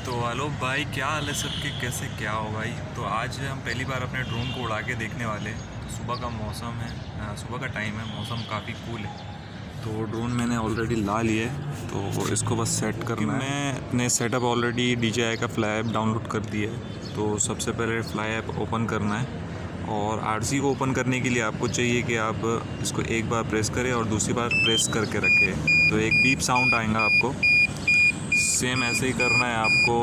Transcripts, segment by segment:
तो हेलो भाई, क्या हाल है सबके? कैसे क्या हो भाई? तो आज हम पहली बार अपने ड्रोन को उड़ा के देखने वाले हैं। तो सुबह का मौसम है, सुबह का टाइम है, मौसम काफ़ी कूल है। तो ड्रोन मैंने ऑलरेडी ला लिया है, तो इसको बस सेट करना है। मैंने सेटअप ऑलरेडी DJI का फ्लाई ऐप डाउनलोड कर दिया है। तो सबसे पहले फ्लाई ऐप ओपन करना है, और RC को ओपन करने के लिए आपको चाहिए कि आप इसको एक बार प्रेस करें और दूसरी बार प्रेस करके रखें, तो एक बीप साउंड आएगा आपको। सेम ऐसे ही करना है आपको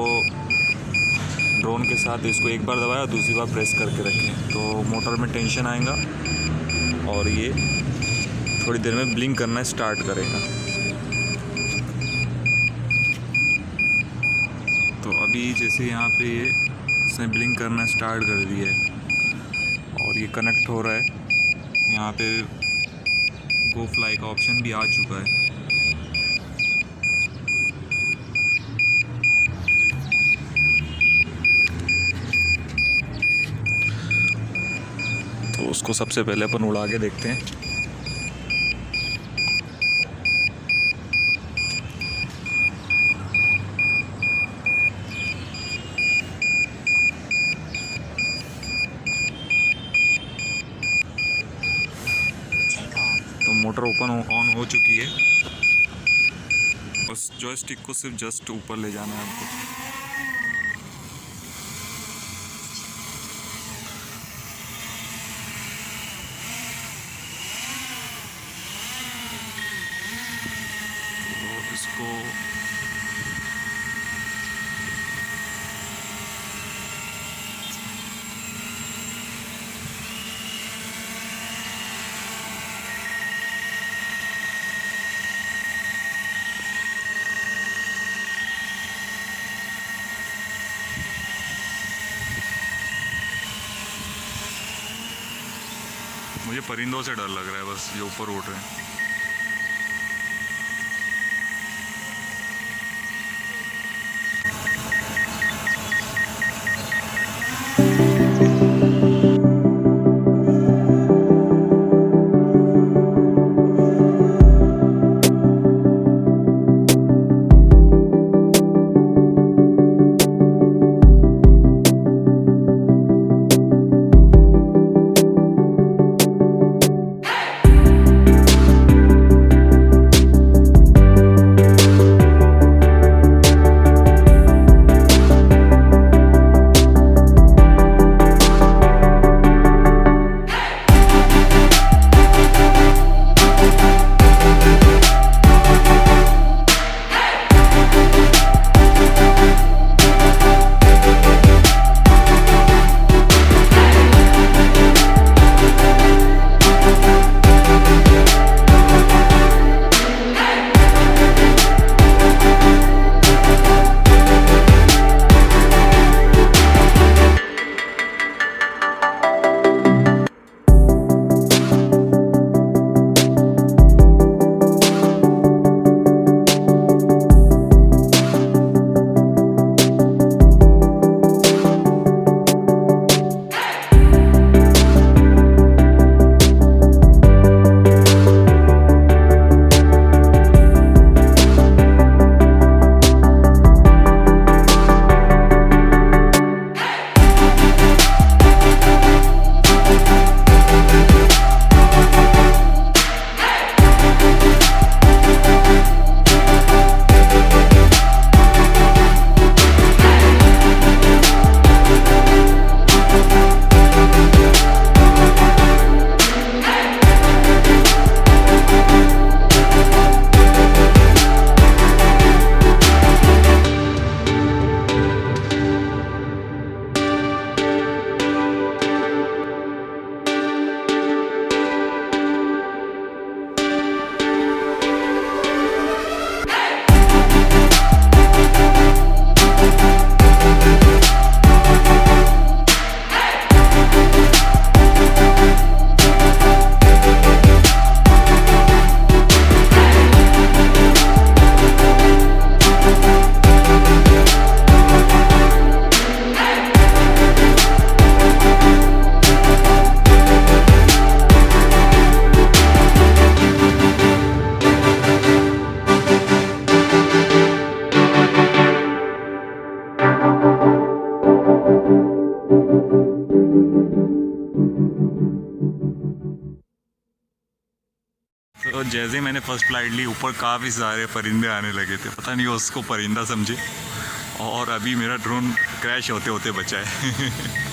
ड्रोन के साथ। इसको एक बार दबाया, दूसरी बार प्रेस करके रखें, तो मोटर में टेंशन आएगा और ये थोड़ी देर में ब्लिंक करना स्टार्ट करेगा। तो अभी जैसे यहाँ पे ये इसने ब्लिंक करना स्टार्ट कर दिया है और ये कनेक्ट हो रहा है। यहाँ पे गो फ्लाई का ऑप्शन भी आ चुका है। तो उसको सबसे पहले अपन उड़ा के देखते हैं। तो मोटर ऑन हो चुकी है। बस जॉयस्टिक को सिर्फ जस्ट ऊपर ले जाना है आपको। तो इसको मुझे परिंदों से डर लग रहा है, बस जो ऊपर उड़ रहे हैं। तो जैसे ही मैंने फ़र्स्ट फ्लाइट ली, ऊपर काफ़ी सारे परिंदे आने लगे थे, पता नहीं उसको परिंदा समझे, और अभी मेरा ड्रोन क्रैश होते होते बचा है।